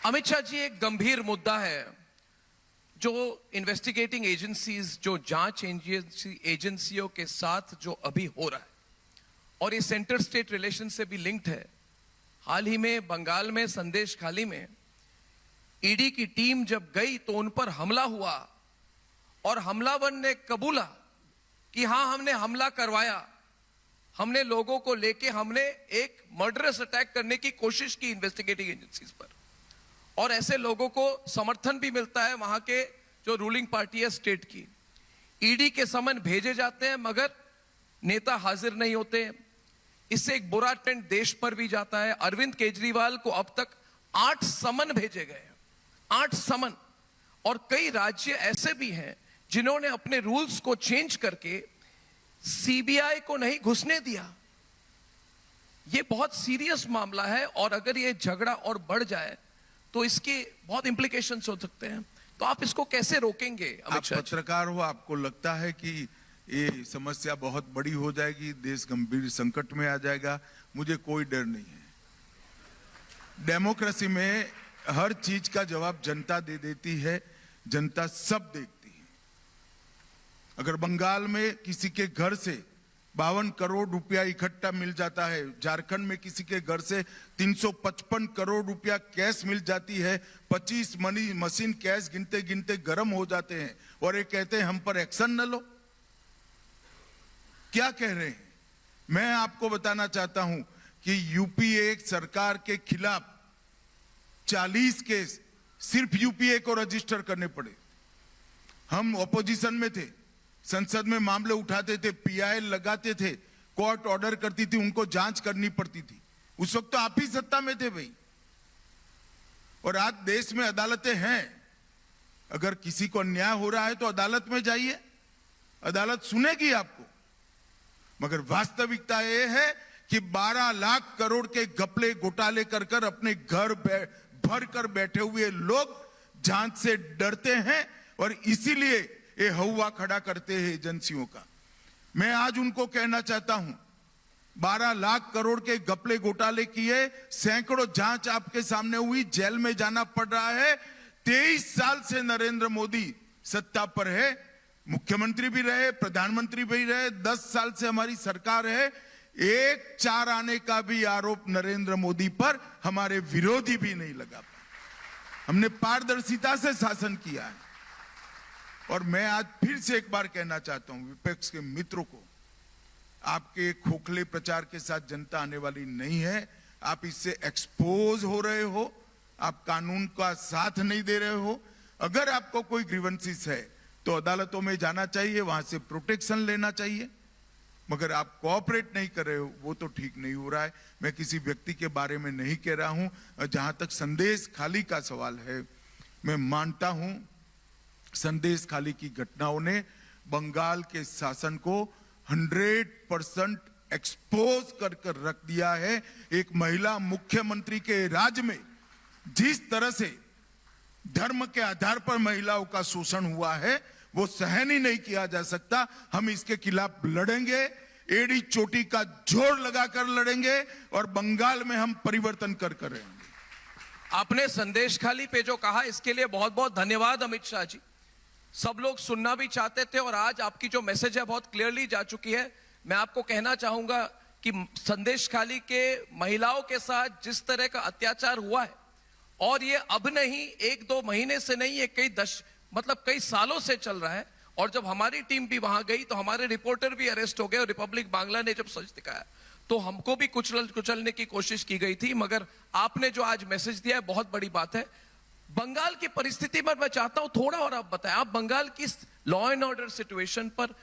अमित शाह जी, एक गंभीर मुद्दा है जो इन्वेस्टिगेटिंग एजेंसीज, जो जांच एजेंसियों के साथ जो अभी हो रहा है, और ये सेंटर स्टेट रिलेशन से भी लिंक्ड है। हाल ही में बंगाल में संदेश खाली में ईडी की टीम जब गई तो उन पर हमला हुआ और हमलावर ने कबूला कि हां, हमने हमला करवाया, हमने लोगों को लेके हमने एक मर्डरस अटैक करने की कोशिश की इन्वेस्टिगेटिंग एजेंसीज पर। और ऐसे लोगों को समर्थन भी मिलता है वहां के जो रूलिंग पार्टी है स्टेट की। ईडी के समन भेजे जाते हैं मगर नेता हाजिर नहीं होते। इससे एक बुरा ट्रेंड देश पर भी जाता है। अरविंद केजरीवाल को अब तक 8 समन भेजे गए, 8 समन। और कई राज्य ऐसे भी हैं जिन्होंने अपने रूल्स को चेंज करके सीबीआई को नहीं घुसने दिया। यह बहुत सीरियस मामला है और अगर यह झगड़ा और बढ़ जाए तो इसके बहुत इंप्लीकेशंस हो सकते हैं। तो आप इसको कैसे रोकेंगे? आप पत्रकार हो, आपको लगता है कि ये समस्या बहुत बड़ी हो जाएगी, देश गंभीर संकट में आ जाएगा? मुझे कोई डर नहीं है। डेमोक्रेसी में हर चीज का जवाब जनता दे देती है, जनता सब देखती है। अगर बंगाल में किसी के घर से 52 करोड़ रुपया इकट्ठा मिल जाता है, झारखंड में किसी के घर से 355 करोड़ रुपया कैश मिल जाती है, 25 मनी मशीन कैश गिनते गिनते गर्म हो जाते हैं और ये कहते हैं हम पर एक्शन न लो। क्या कह रहे हैं? मैं आपको बताना चाहता हूं कि यूपीए सरकार के खिलाफ 40 केस सिर्फ यूपीए को रजिस्टर करने पड़े। हम ऑपोजिशन में थे, संसद में मामले उठाते थे, पीआई लगाते थे, कोर्ट ऑर्डर करती थी, उनको जांच करनी पड़ती थी। उस वक्त तो आप ही सत्ता में थे भाई। और आज देश में अदालतें हैं। अगर किसी को अन्याय हो रहा है तो अदालत में जाइए, अदालत सुनेगी आपको। मगर वास्तविकता यह है कि 12 लाख करोड़ के घपले घोटाले कर कर अपने घर भर कर बैठे हुए लोग जांच से डरते हैं और इसीलिए ये हवा खड़ा करते हैं एजेंसियों का। मैं आज उनको कहना चाहता हूं, 12 लाख करोड़ के घपले घोटाले किए, सैकड़ों जांच आपके सामने हुई, जेल में जाना पड़ रहा है। 23 साल से नरेंद्र मोदी सत्ता पर है, मुख्यमंत्री भी रहे, प्रधानमंत्री भी रहे, 10 साल से हमारी सरकार है। एक चार आने का भी आरोप नरेंद्र मोदी पर हमारे विरोधी भी नहीं लगा पाए। हमने पारदर्शिता से शासन किया है। और मैं आज फिर से एक बार कहना चाहता हूं विपक्ष के मित्रों को, आपके खोखले प्रचार के साथ जनता आने वाली नहीं है। आप इससे एक्सपोज हो रहे हो, आप कानून का साथ नहीं दे रहे हो। अगर आपको कोई ग्रीवेंसेस है तो अदालतों में जाना चाहिए, वहां से प्रोटेक्शन लेना चाहिए। मगर आप कोऑपरेट नहीं कर रहे हो, वो तो ठीक नहीं हो रहा है। मैं किसी व्यक्ति के बारे में नहीं कह रहा हूं। जहां तक संदेश खाली का सवाल है, मैं मानता हूं संदेश खाली की घटनाओं ने बंगाल के शासन को 100% एक्सपोज कर कर रख दिया है। एक महिला मुख्यमंत्री के राज्य में जिस तरह से धर्म के आधार पर महिलाओं का शोषण हुआ है, वो सहन ही नहीं किया जा सकता। हम इसके खिलाफ लड़ेंगे, एड़ी चोटी का जोर लगाकर लड़ेंगे और बंगाल में हम परिवर्तन कर रहेंगे। आपने संदेश खाली पे जो कहा, इसके लिए बहुत बहुत धन्यवाद अमित शाह जी। सब लोग सुनना भी चाहते थे और आज आपकी जो मैसेज है बहुत क्लियरली जा चुकी है। मैं आपको कहना चाहूंगा कि संदेश खाली के महिलाओं के साथ जिस तरह का अत्याचार हुआ है, और ये अब नहीं, 1-2 महीने से नहीं, ये कई सालों से चल रहा है। और जब हमारी टीम भी वहां गई तो हमारे रिपोर्टर भी अरेस्ट हो गए और रिपब्लिक बांग्ला ने जब सच दिखाया तो हमको भी कुचलने की कोशिश की गई थी। मगर आपने जो आज मैसेज दिया है बहुत बड़ी बात है। बंगाल की परिस्थिति पर मैं चाहता हूं थोड़ा और आप बताएं, आप बंगाल की लॉ एंड ऑर्डर सिचुएशन पर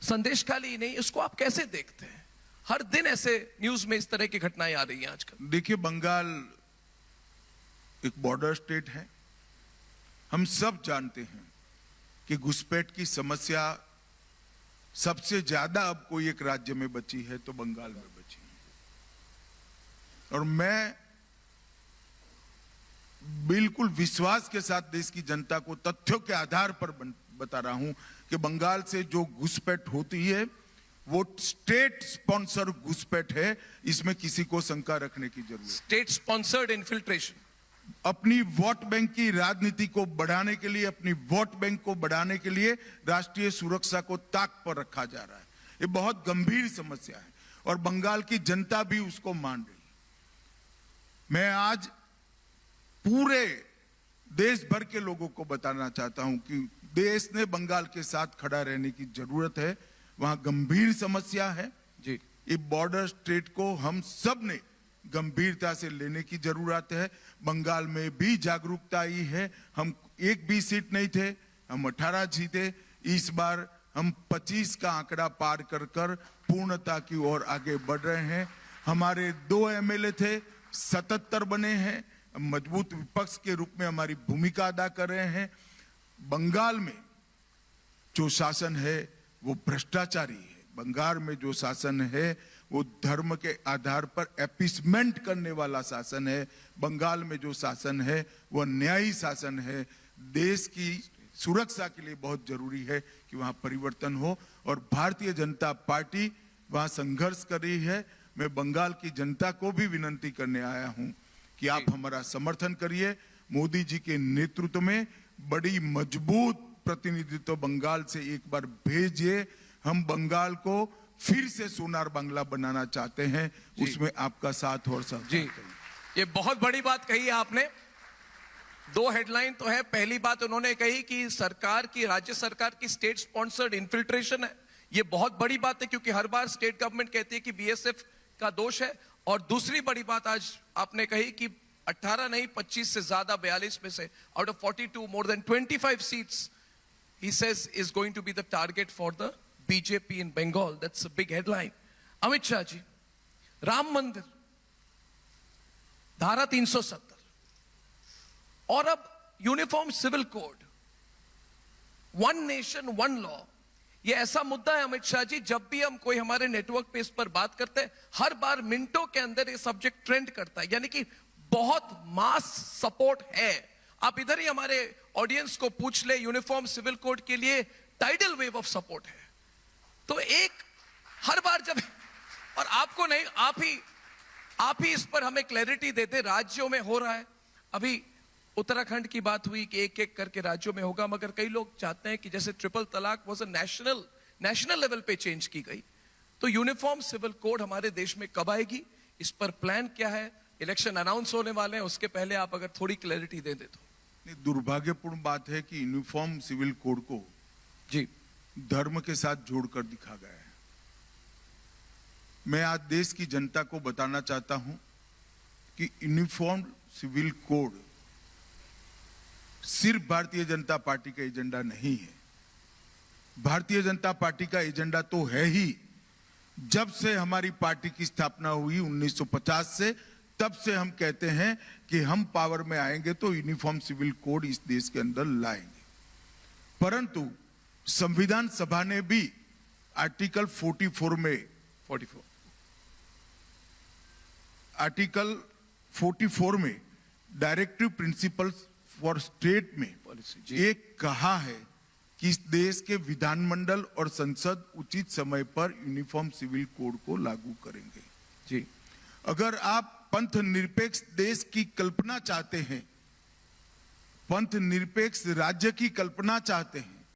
संदेश खाली नहीं, इसको आप कैसे देखते हैं? हर दिन ऐसे न्यूज में इस तरह की घटनाएं आ रही हैं आजकल। देखिए, बंगाल एक बॉर्डर स्टेट है। हम सब जानते हैं कि घुसपैठ की समस्या सबसे ज्यादा अब कोई एक राज्य में बची है तो बंगाल में बची है। और मैं बिल्कुल विश्वास के साथ देश की जनता को तथ्यों के आधार पर बता रहा हूं कि बंगाल से जो घुसपैठ होती है वो स्टेट स्पॉन्सर घुसपैठ है। इसमें किसी को शंका रखने की जरूरत। स्टेट स्पॉन्सर्ड इन्फिल्ट्रेशन अपनी वोट बैंक की राजनीति को बढ़ाने के लिए, अपनी वोट बैंक को बढ़ाने के लिए राष्ट्रीय सुरक्षा को ताक पर रखा जा रहा है। ये बहुत गंभीर समस्या है और बंगाल की जनता भी उसको मान रही है। मैं आज पूरे देश भर के लोगों को बताना चाहता हूं कि देश ने बंगाल के साथ खड़ा रहने की जरूरत है। वहां गंभीर समस्या है जी। ये बॉर्डर स्टेट को हम सब ने गंभीरता से लेने की जरूरत है। बंगाल में भी जागरूकता आई है। हम एक भी सीट नहीं थे, हम 18 जीते। इस बार हम 25 का आंकड़ा पार कर कर पूर्णता की ओर आगे बढ़ रहे हैं। हमारे 2 एमएलए थे, 77 बने हैं। मजबूत विपक्ष के रूप में हमारी भूमिका अदा कर रहे हैं। बंगाल में जो शासन है वो भ्रष्टाचारी है। बंगाल में जो शासन है वो धर्म के आधार पर एपीसमेंट करने वाला शासन है। बंगाल में जो शासन है वो न्यायी शासन है। देश की सुरक्षा के लिए बहुत जरूरी है कि वहां परिवर्तन हो और भारतीय जनता पार्टी वहां संघर्ष कर रही है। मैं बंगाल की जनता को भी विनती करने आया हूं कि आप हमारा समर्थन करिए। मोदी जी के नेतृत्व में बड़ी मजबूत प्रतिनिधित्व बंगाल से एक बार भेजिए। हम बंगाल को फिर से सोनार बांग्ला बनाना चाहते हैं, उसमें आपका साथ और साथ जी। ये बहुत बड़ी बात कही है आपने। 2 हेडलाइन तो है। पहली बात उन्होंने कही कि सरकार की, राज्य सरकार की स्टेट स्पॉन्सर्ड इन्फिल्ट्रेशन है। ये बहुत बड़ी बात है क्योंकि हर बार स्टेट गवर्नमेंट कहती है कि बीएसएफ का दोष है। और दूसरी बड़ी बात आज आपने कही कि 18 नहीं 25 से ज्यादा 42 में से out of 42 more than 25 seats he says is going to be the target for the BJP in Bengal. That's a big headline. Amit Shah ji, Ram Mandir, धारा 370 और अब uniform civil code, 1 nation 1 law, ये ऐसा मुद्दा है अमित शाह जी, जब भी हम कोई हमारे नेटवर्क पे इस पर बात करते हैं हर बार मिनटों के अंदर ये सब्जेक्ट ट्रेंड करता है। यानी कि बहुत मास सपोर्ट है। आप इधर ही हमारे ऑडियंस को पूछ ले, यूनिफॉर्म सिविल कोड के लिए टाइडल वेव ऑफ सपोर्ट है। तो एक हर बार जब, और आपको नहीं, आप ही इस पर हमें क्लैरिटी देते। राज्यों में हो रहा है, अभी उत्तराखंड की बात हुई कि एक एक करके राज्यों में होगा, मगर कई लोग चाहते हैं कि जैसे ट्रिपल तलाक वॉज अ नेशनल लेवल पे चेंज की गई, तो यूनिफॉर्म सिविल कोड हमारे देश में कब आएगी, इस पर प्लान क्या है? इलेक्शन अनाउंस होने वाले हैं, उसके पहले आप अगर थोड़ी क्लैरिटी दे दे तो। दुर्भाग्यपूर्ण बात है कि यूनिफॉर्म सिविल कोड को जी धर्म के साथ जोड़कर दिखा गया है। मैं आज देश की जनता को बताना चाहता हूं कि यूनिफॉर्म सिविल कोड सिर्फ भारतीय जनता पार्टी का एजेंडा नहीं है। भारतीय जनता पार्टी का एजेंडा तो है ही। जब से हमारी पार्टी की स्थापना हुई 1950 से, तब से हम कहते हैं कि हम पावर में आएंगे तो यूनिफॉर्म सिविल कोड इस देश के अंदर लाएंगे। परंतु संविधान सभा ने भी आर्टिकल 44 में, आर्टिकल 44 में डायरेक्टिव प्रिंसिपल्स फॉर स्टेट में ये कहा है कि इस देश के विधानमंडल और संसद उचित समय पर यूनिफॉर्म सिविल कोड को लागू करेंगे। जी, अगर आप पंथ निरपेक्ष देश की कल्पना चाहते हैं, पंथ निरपेक्ष राज्य की कल्पना चाहते हैं,